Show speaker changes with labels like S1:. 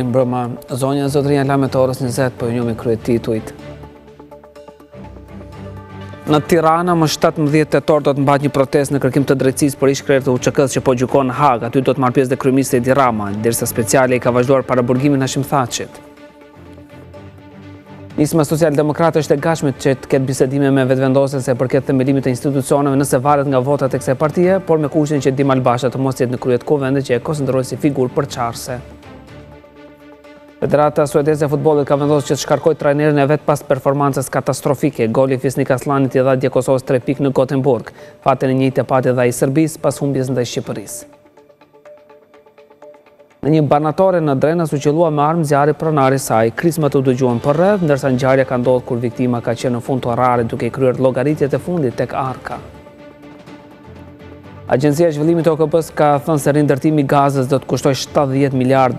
S1: Mbrëma, zonja Zotrinja Lamet orës 20, po ju një me kryet tituit. Në Tirana, më 17 tetor do të mbat një protest në kërkim të drejtësisë për ish-krerë të UÇK-s që po gjykon në Hagë. Aty do të marrë pjesë dhe kryeministri Edi Rama, ndërsa speciale i ka vazhduar paraburgimin Hashim Thaçit. Nisma Social-Demokrate është e gatshme që të ketë bisedime me vetëvendosjen se përket themelimit të institucioneve nëse varet nga votat e kësaj partie, por me kushtin që Dim Albasha të mos jetë në krye të kuvendit që e konsiderojë si figurë përçarëse. Federata Suedeze e Futbollit ka vendosur që të shkarkojë trajnerin e vet pas performancës katastrofike. Goli Fisnik Aslanit i dha dje Kosovës 3 pikë në Gothenburg. Fatin e njëjtë e pati dha i Serbisë pas humbjes ndaj Shqipërisë. Në një banatore në Drenas u qellua me armë zjarri pronari i saj. Krismat u dëgjuan për rreth, ndërsa ngjarja ka ndodhur kur viktima ka qenë në fund të orare duke kryer llogaritjet e fundit tek Arka. Agjencia e Zhvillimit të OKB-s ka thënë se rindërtimi i gazës do të kushtoj $70 miliardë.